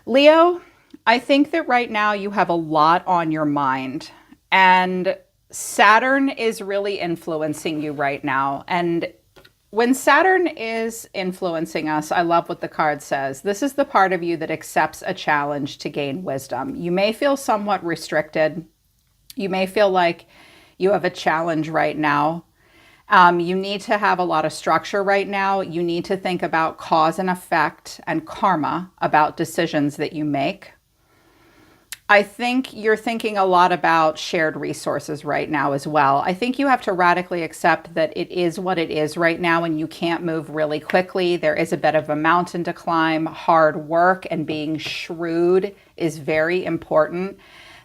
Leo, I think that right now you have a lot on your mind, and Saturn is really influencing you right now. And when Saturn is influencing us, I love what the card says. This is the part of you that accepts a challenge to gain wisdom. You may feel somewhat restricted. You may feel like you have a challenge right now. You need to have a lot of structure right now. You need to think about cause and effect and karma about decisions that you make. I think you're thinking a lot about shared resources right now as well. I think you have to radically accept that it is what it is right now and you can't move really quickly. There is a bit of a mountain to climb. Hard work and being shrewd is very important.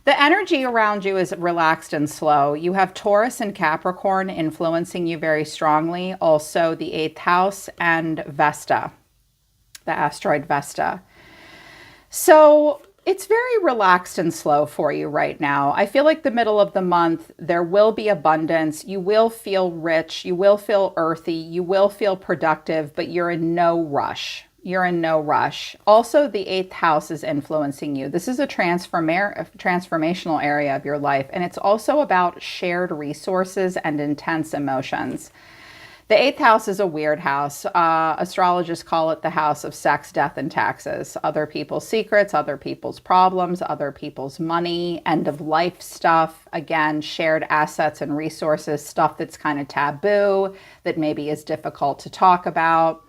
The energy around you is relaxed and slow. You have Taurus and Capricorn influencing you very strongly. Also, the eighth house and Vesta, the asteroid Vesta. So it's very relaxed and slow for you right now. I feel like the middle of the month, there will be abundance. You will feel rich. You will feel earthy. You will feel productive, but you're in no rush. You're in no rush. Also, the eighth house is influencing you. This is a transformational area of your life, and it's also about shared resources and intense emotions. The eighth house is a weird house. Astrologists call it the house of sex, death, and taxes. Other people's secrets, other people's problems, other people's money, end of life stuff. Again, shared assets and resources, stuff that's kind of taboo, that maybe is difficult to talk about.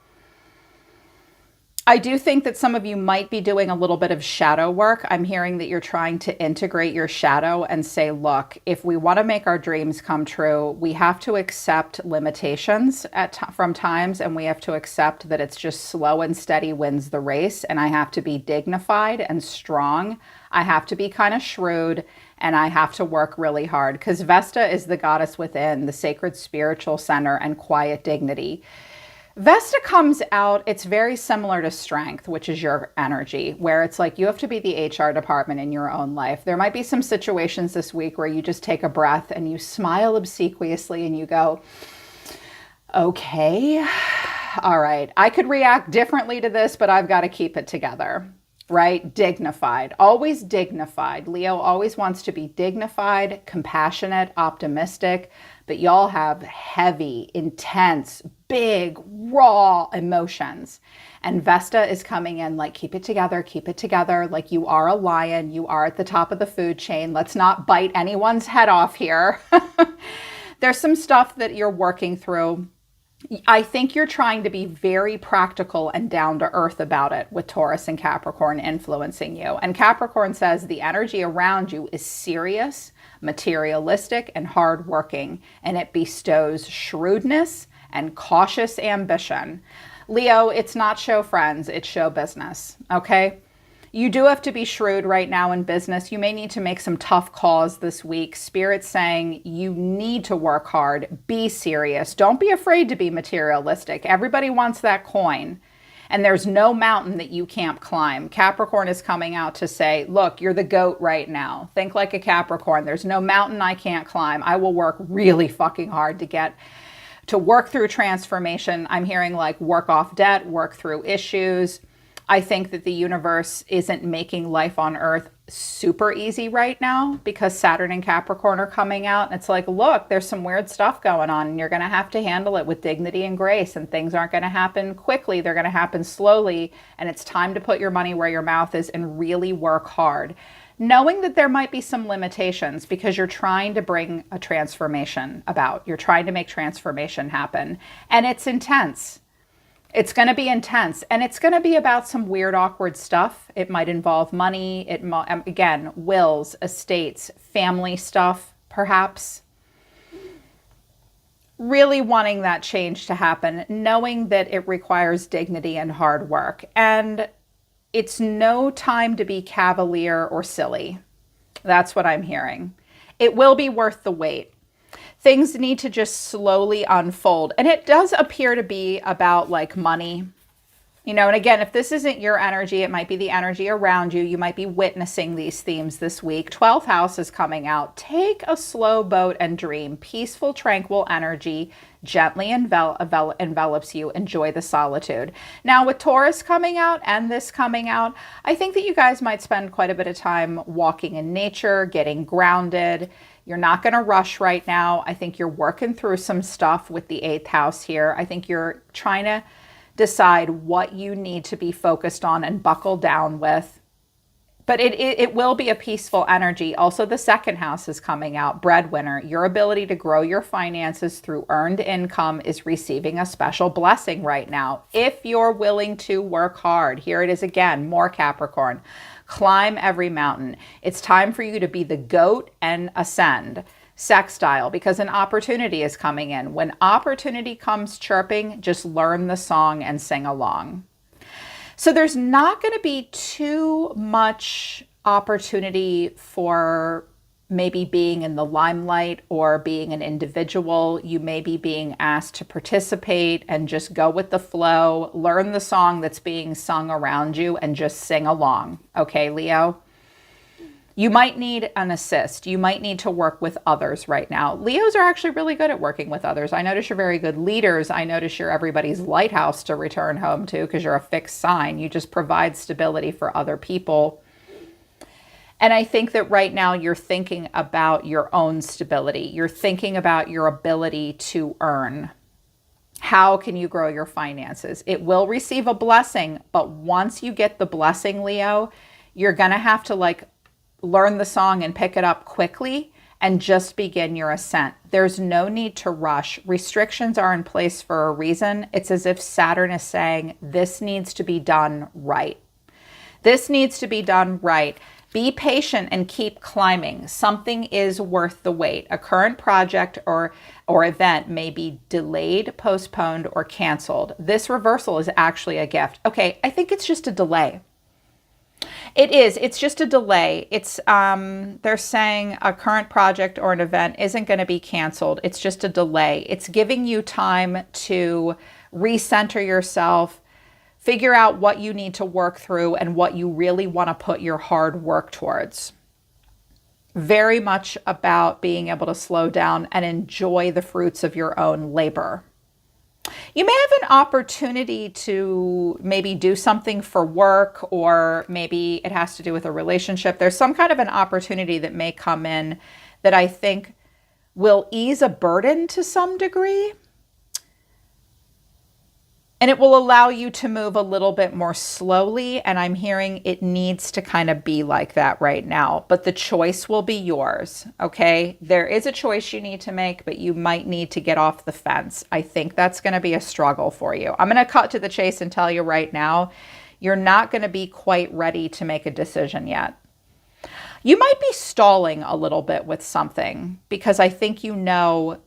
I do think that some of you might be doing a little bit of shadow work. I'm hearing that you're trying to integrate your shadow and say, look, if we want to make our dreams come true, we have to accept limitations from times, and we have to accept that it's just slow and steady wins the race, and I have to be dignified and strong. I have to be kind of shrewd, and I have to work really hard because Vesta is the goddess within, the sacred spiritual center and quiet dignity. Vesta comes out, it's very similar to Strength, which is your energy, where it's like you have to be the HR department in your own life. There might be some situations this week where you just take a breath and you smile obsequiously and you go, okay, all right, I could react differently to this, but I've got to keep it together, right? Dignified, always dignified. Leo always wants to be dignified, compassionate, optimistic, but y'all have heavy, intense, big, raw emotions. And Vesta is coming in like, keep it together, like you are a lion, you are at the top of the food chain. Let's not bite anyone's head off here. There's some stuff that you're working through. I think you're trying to be very practical and down to earth about it with Taurus and Capricorn influencing you. And Capricorn says the energy around you is serious, materialistic, and hardworking, and it bestows shrewdness and cautious ambition. Leo, it's not show friends, it's show business, okay? You do have to be shrewd right now in business. You may need to make some tough calls this week. Spirit's saying you need to work hard, be serious. Don't be afraid to be materialistic. Everybody wants that coin. And there's no mountain that you can't climb. Capricorn is coming out to say, look, you're the goat right now. Think like a Capricorn. There's no mountain I can't climb. I will work really fucking hard to work through transformation. I'm hearing like work off debt, work through issues. I think that the universe isn't making life on Earth super easy right now because Saturn and Capricorn are coming out. And it's like, look, there's some weird stuff going on and you're going to have to handle it with dignity and grace, and things aren't going to happen quickly. They're going to happen slowly. And it's time to put your money where your mouth is and really work hard, knowing that there might be some limitations because you're trying to bring a transformation about. You're trying to make transformation happen. And it's intense. It's going to be intense, and it's going to be about some weird, awkward stuff. It might involve money. Again, wills, estates, family stuff, perhaps. Really wanting that change to happen, knowing that it requires dignity and hard work. And it's no time to be cavalier or silly. That's what I'm hearing. It will be worth the wait. Things need to just slowly unfold. And it does appear to be about like money And again, if this isn't your energy, it might be the energy around you. You might be witnessing these themes this week. 12th house is coming out. Take a slow boat and dream. Peaceful, tranquil energy gently envelops you. Enjoy the solitude. Now, with Taurus coming out and this coming out, I think that you guys might spend quite a bit of time walking in nature, getting grounded. You're not going to rush right now. I think you're working through some stuff with the 8th house here. I think you're trying to decide what you need to be focused on and buckle down with. But it will be a peaceful energy. Also, the 2nd house is coming out, breadwinner. Your ability to grow your finances through earned income is receiving a special blessing right now. If you're willing to work hard, here it is again, more Capricorn. Climb every mountain. It's time for you to be the goat and ascend. Sextile, because an opportunity is coming in. When opportunity comes chirping, just learn the song and sing along. So there's not going to be too much opportunity for maybe being in the limelight or being an individual. You may be being asked to participate and just go with the flow, learn the song that's being sung around you and just sing along. Okay, Leo? You might need an assist. You might need to work with others right now. Leos are actually really good at working with others. I notice you're very good leaders. I notice you're everybody's lighthouse to return home to because you're a fixed sign. You just provide stability for other people. And I think that right now you're thinking about your own stability. You're thinking about your ability to earn. How can you grow your finances? It will receive a blessing, but once you get the blessing, Leo, you're going to have to learn the song and pick it up quickly and just begin your ascent. There's no need to rush. Restrictions are in place for a reason. It's as if Saturn is saying, this needs to be done right. This needs to be done right. Be patient and keep climbing. Something is worth the wait. A current project or event may be delayed, postponed, or canceled. This reversal is actually a gift. Okay, I think it's just a delay. It is. It's just a delay. It's they're saying a current project or an event isn't going to be canceled. It's just a delay. It's giving you time to recenter yourself, figure out what you need to work through and what you really want to put your hard work towards. Very much about being able to slow down and enjoy the fruits of your own labor. You may have an opportunity to maybe do something for work, or maybe it has to do with a relationship. There's some kind of an opportunity that may come in that I think will ease a burden to some degree. And it will allow you to move a little bit more slowly. And I'm hearing it needs to kind of be like that right now. But the choice will be yours, okay? There is a choice you need to make, but you might need to get off the fence. I think that's going to be a struggle for you. I'm going to cut to the chase and tell you right now, you're not going to be quite ready to make a decision yet. You might be stalling a little bit with something because I think you know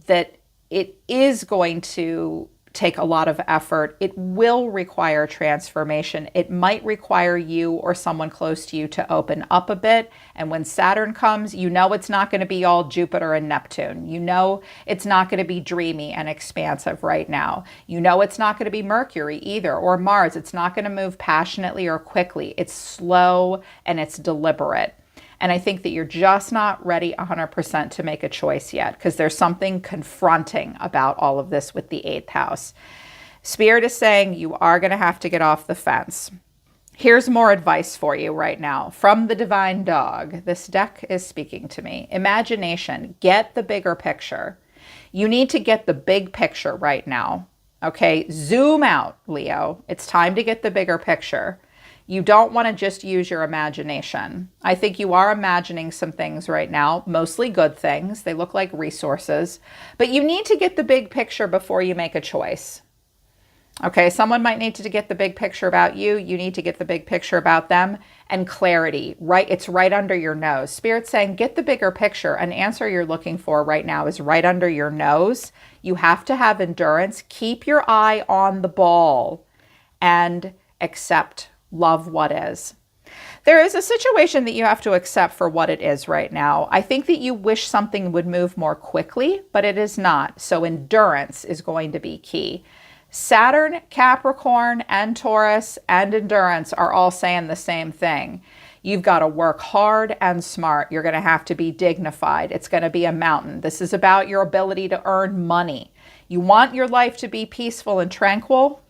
that it is going to take a lot of effort. It will require transformation. It might require you or someone close to you to open up a bit. And when Saturn comes, you know it's not going to be all Jupiter and Neptune. You know it's not going to be dreamy and expansive right now. You know it's not going to be Mercury either, or Mars. It's not going to move passionately or quickly. It's slow and it's deliberate. And I think that you're just not ready 100% to make a choice yet because there's something confronting about all of this with the 8th house. Spirit is saying you are going to have to get off the fence. Here's more advice for you right now from the Divine Dog. This deck is speaking to me. Imagination. Get the bigger picture. You need to get the big picture right now. Okay, zoom out, Leo. It's time to get the bigger picture. You don't want to just use your imagination. I think you are imagining some things right now, mostly good things. They look like resources, but you need to get the big picture before you make a choice. Okay, someone might need to get the big picture about you. You need to get the big picture about them and clarity, right? It's right under your nose. Spirit's saying, get the bigger picture. An answer you're looking for right now is right under your nose. You have to have endurance. Keep your eye on the ball and accept. Love what is. There is a situation that you have to accept for what it is right now. I think that you wish something would move more quickly, but it is not. So endurance is going to be key. Saturn, Capricorn, and Taurus, and endurance are all saying the same thing. You've got to work hard and smart. You're going to have to be dignified. It's going to be a mountain. This is about your ability to earn money. You want your life to be peaceful and tranquil.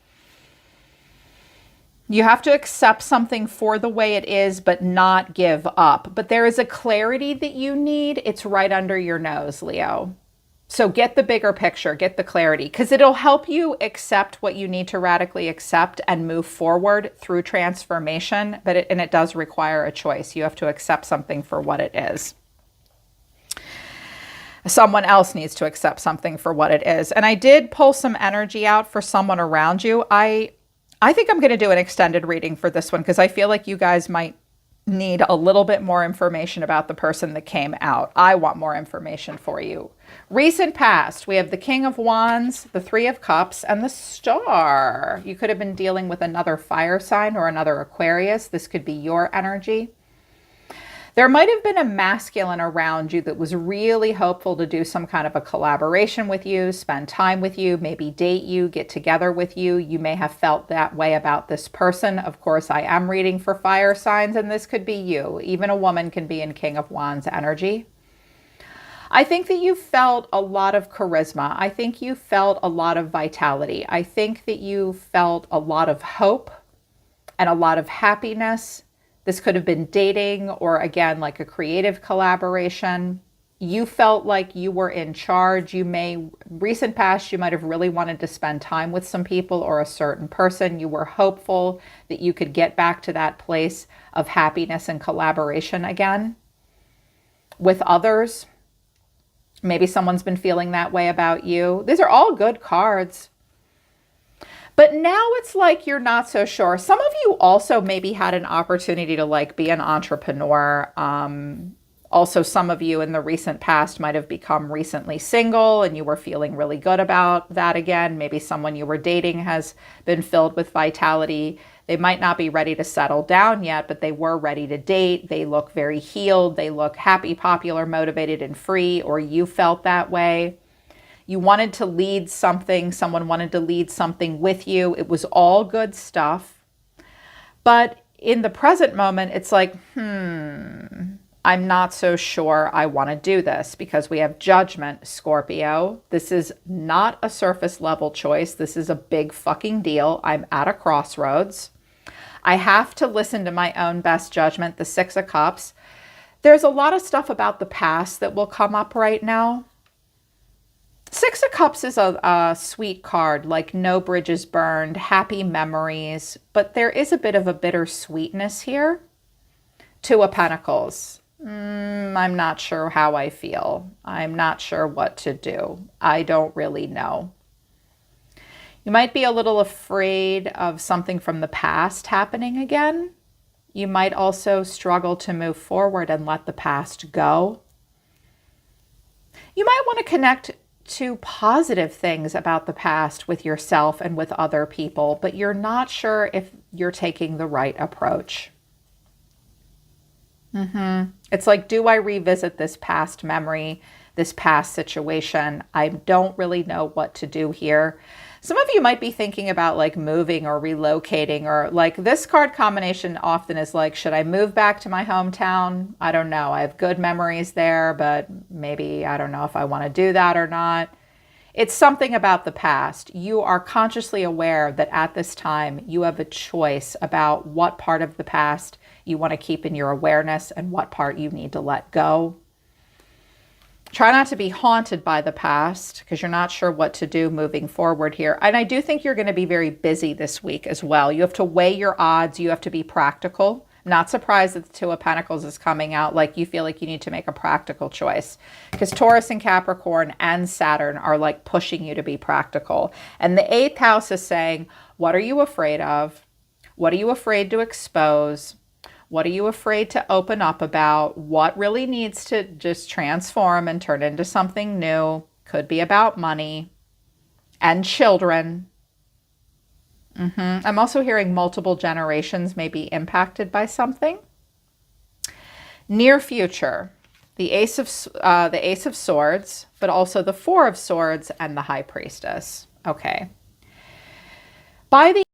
You have to accept something for the way it is, but not give up. But there is a clarity that you need. It's right under your nose, Leo. So get the bigger picture, get the clarity, because it'll help you accept what you need to radically accept and move forward through transformation. But it does require a choice. You have to accept something for what it is. Someone else needs to accept something for what it is. And I did pull some energy out for someone around you. I think I'm going to do an extended reading for this one because I feel like you guys might need a little bit more information about the person that came out. I want more information for you. Recent past, we have the King of Wands, the Three of Cups, and the Star. You could have been dealing with another fire sign or another Aquarius. This could be your energy. There might have been a masculine around you that was really hopeful to do some kind of a collaboration with you, spend time with you, maybe date you, get together with you. You may have felt that way about this person. Of course, I am reading for fire signs, and this could be you. Even a woman can be in King of Wands energy. I think that you felt a lot of charisma. I think you felt a lot of vitality. I think that you felt a lot of hope and a lot of happiness. This could have been dating or, again, like a creative collaboration. You felt like you were in charge. Recent past, you might have really wanted to spend time with some people or a certain person. You were hopeful that you could get back to that place of happiness and collaboration again with others. Maybe someone's been feeling that way about you. These are all good cards. But now it's like you're not so sure. Some of you also maybe had an opportunity to like be an entrepreneur. Also, some of you in the recent past might have become recently single and you were feeling really good about that again. Maybe someone you were dating has been filled with vitality. They might not be ready to settle down yet, but they were ready to date. They look very healed. They look happy, popular, motivated, and free, or you felt that way. You wanted to lead something. Someone wanted to lead something with you. It was all good stuff. But in the present moment, it's like, I'm not so sure I want to do this because we have judgment, Scorpio. This is not a surface level choice. This is a big fucking deal. I'm at a crossroads. I have to listen to my own best judgment, the Six of Cups. There's a lot of stuff about the past that will come up right now. Six of Cups is a sweet card, like no bridges burned, happy memories, but there is a bit of a bittersweetness here. Two of Pentacles. I'm not sure how I feel. I'm not sure what to do. I don't really know. You might be a little afraid of something from the past happening again. You might also struggle to move forward and let the past go. You might want to connect to positive things about the past with yourself and with other people, but you're not sure if you're taking the right approach. It's like, do I revisit this past memory, this past situation? I don't really know what to do here. Some of you might be thinking about like moving or relocating, or like this card combination often is like, should I move back to my hometown? I don't know. I have good memories there, but maybe I don't know if I want to do that or not. It's something about the past. You are consciously aware that at this time you have a choice about what part of the past you want to keep in your awareness and what part you need to let go. Try not to be haunted by the past because you're not sure what to do moving forward here. And I do think you're going to be very busy this week as well. You have to weigh your odds. You have to be practical. I'm not surprised that the Two of Pentacles is coming out like you feel like you need to make a practical choice, because Taurus and Capricorn and Saturn are like pushing you to be practical. And the eighth house is saying, what are you afraid of? What are you afraid to expose? What are you afraid to open up about? What really needs to just transform and turn into something new? Could be about money and children. I'm also hearing multiple generations may be impacted by something. Near future, the Ace of Swords, but also the Four of Swords and the High Priestess. Okay. By the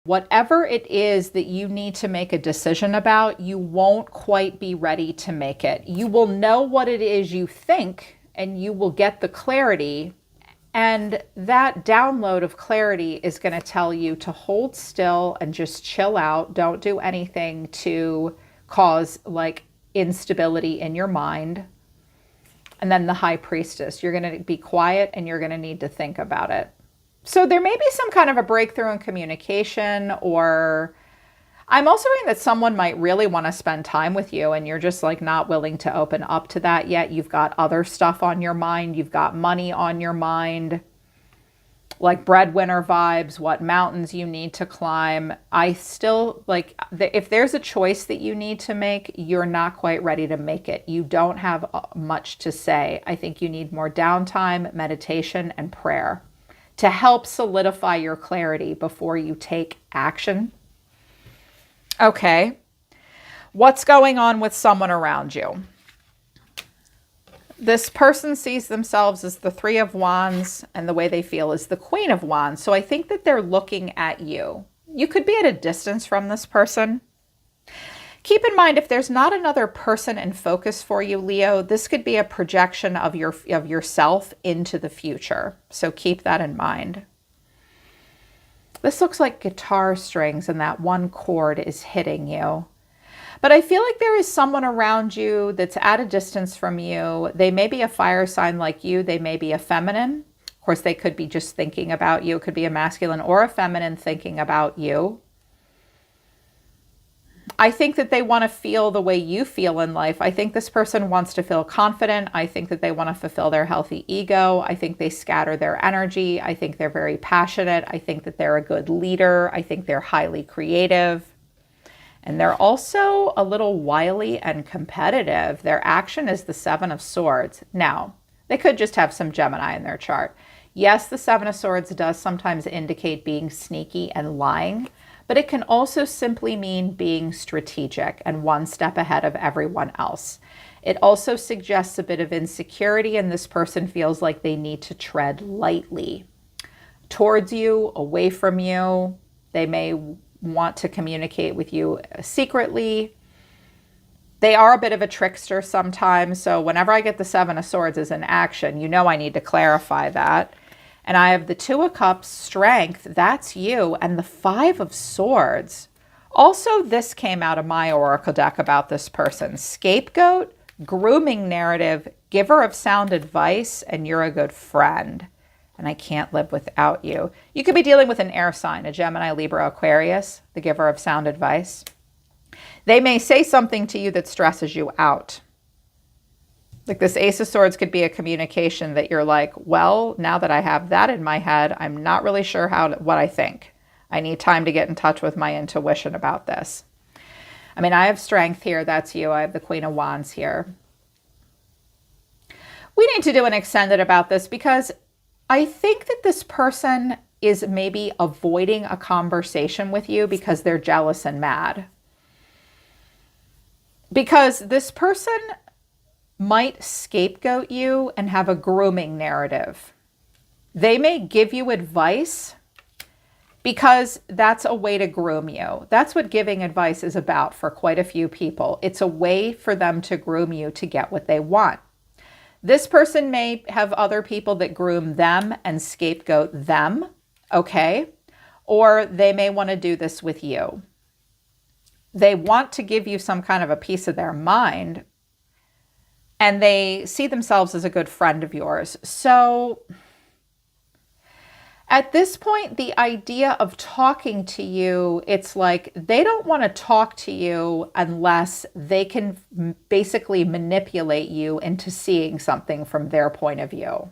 whatever it is that you need to make a decision about, you won't quite be ready to make it. You will know what it is you think, and you will get the clarity. And that download of clarity is going to tell you to hold still and just chill out. Don't do anything to cause like instability in your mind. And then the high priestess, you're going to be quiet and you're going to need to think about it. So there may be some kind of a breakthrough in communication, or I'm also reading that someone might really want to spend time with you and you're just like not willing to open up to that yet. You've got other stuff on your mind. You've got money on your mind, like breadwinner vibes, what mountains you need to climb. I still like, if there's a choice that you need to make, you're not quite ready to make it. You don't have much to say. I think you need more downtime, meditation, and prayer to help solidify your clarity before you take action. Okay. What's going on with someone around you? This person sees themselves as the Three of Wands, and the way they feel is the Queen of Wands. So I think that they're looking at you. You could be at a distance from this person. Keep in mind, if there's not another person in focus for you, Leo, this could be a projection of yourself into the future. So keep that in mind. This looks like guitar strings and that one chord is hitting you. But I feel like there is someone around you that's at a distance from you. They may be a fire sign like you. They may be a feminine. Of course, they could be just thinking about you. It could be a masculine or a feminine thinking about you. I think that they want to feel the way you feel in life. I think this person wants to feel confident. I think that they want to fulfill their healthy ego. I think they scatter their energy. I think they're very passionate. I think that they're a good leader. I think they're highly creative. And they're also a little wily and competitive. Their action is the Seven of Swords. Now, they could just have some Gemini in their chart. Yes, the Seven of Swords does sometimes indicate being sneaky and lying, but it can also simply mean being strategic and one step ahead of everyone else. It also suggests a bit of insecurity, and this person feels like they need to tread lightly towards you, away from you. They may want to communicate with you secretly. They are a bit of a trickster sometimes. So whenever I get the Seven of Swords as an action, you know I need to clarify that. And I have the Two of Cups, strength, that's you, and the Five of Swords. Also, this came out of my oracle deck about this person. Scapegoat, grooming narrative, giver of sound advice, and you're a good friend. And I can't live without you. You could be dealing with an air sign, a Gemini, Libra, Aquarius, the giver of sound advice. They may say something to you that stresses you out. Like this Ace of Swords could be a communication that you're like, well, now that I have that in my head, I'm not really sure what I think. I need time to get in touch with my intuition about this. I mean, I have strength here. That's you. I have the Queen of Wands here. We need to do an extended about this because I think that this person is maybe avoiding a conversation with you because they're jealous and mad. Because this person might scapegoat you and have a grooming narrative. They may give you advice because that's a way to groom you. That's what giving advice is about for quite a few people. It's a way for them to groom you to get what they want. This person may have other people that groom them and scapegoat them, okay? Or they may want to do this with you. They want to give you some kind of a piece of their mind, and they see themselves as a good friend of yours. So At this point, the idea of talking to you, it's like they don't want to talk to you unless they can basically manipulate you into seeing something from their point of view.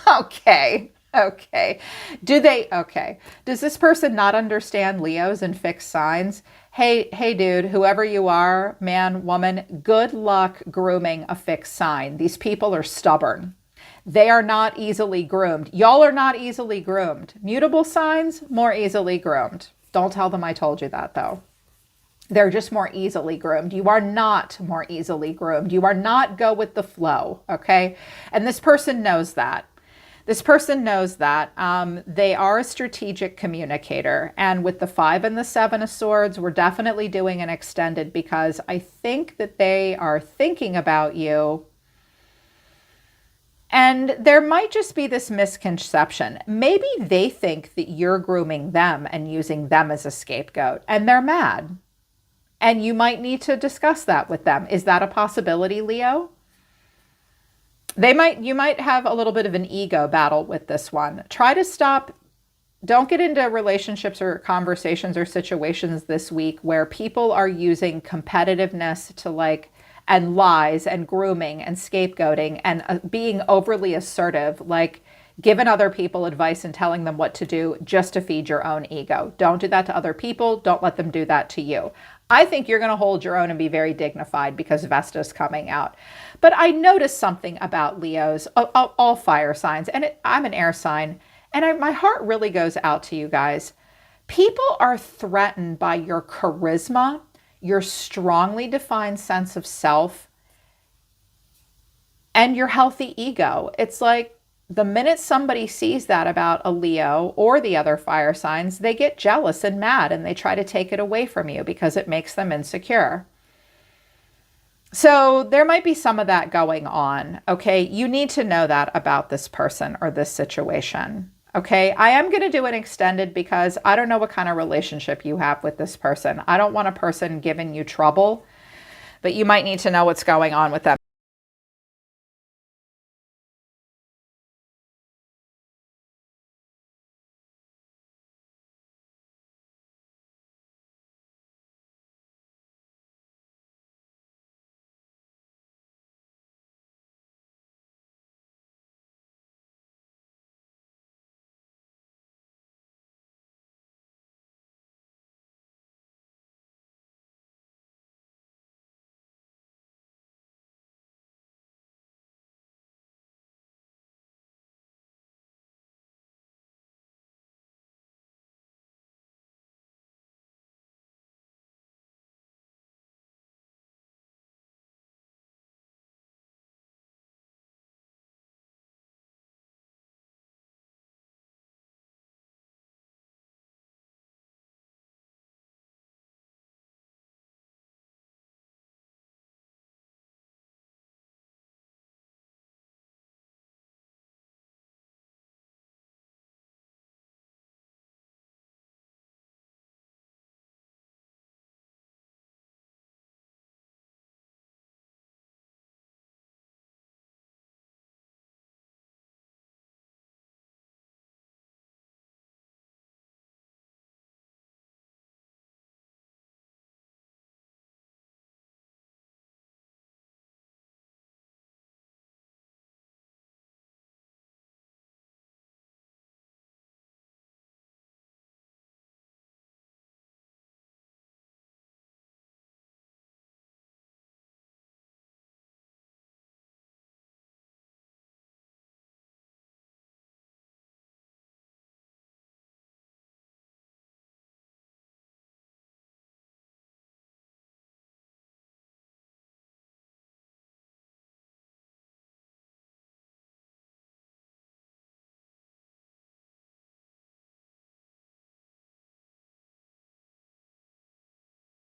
Okay. Okay. Okay. Does this person not understand Leos and fixed signs? Hey, dude, whoever you are, man, woman, good luck grooming a fixed sign. These people are stubborn. They are not easily groomed. Y'all are not easily groomed. Mutable signs, more easily groomed. Don't tell them I told you that, though. They're just more easily groomed. You are not more easily groomed. You are not go with the flow, okay? And this person knows that. This person knows that. They are a strategic communicator. And with the 5 and the 7 of Swords, we're definitely doing an extended because I think that they are thinking about you. And there might just be this misconception. Maybe they think that you're grooming them and using them as a scapegoat, and they're mad. And you might need to discuss that with them. Is that a possibility, Leo? You might have a little bit of an ego battle with this one. Try to stop. Don't get into relationships or conversations or situations this week where people are using competitiveness to and lies and grooming and scapegoating and being overly assertive, like giving other people advice and telling them what to do just to feed your own ego. Don't do that to other people. Don't let them do that to you. I think you're going to hold your own and be very dignified because Vesta's coming out. But I noticed something about Leos, all fire signs, and I'm an air sign, and my heart really goes out to you guys. People are threatened by your charisma, your strongly defined sense of self, and your healthy ego. It's like the minute somebody sees that about a Leo or the other fire signs, they get jealous and mad and they try to take it away from you because it makes them insecure. So there might be some of that going on. Okay. You need to know that about this person or this situation. Okay. I am going to do an extended because I don't know what kind of relationship you have with this person. I don't want a person giving you trouble, but you might need to know what's going on with them.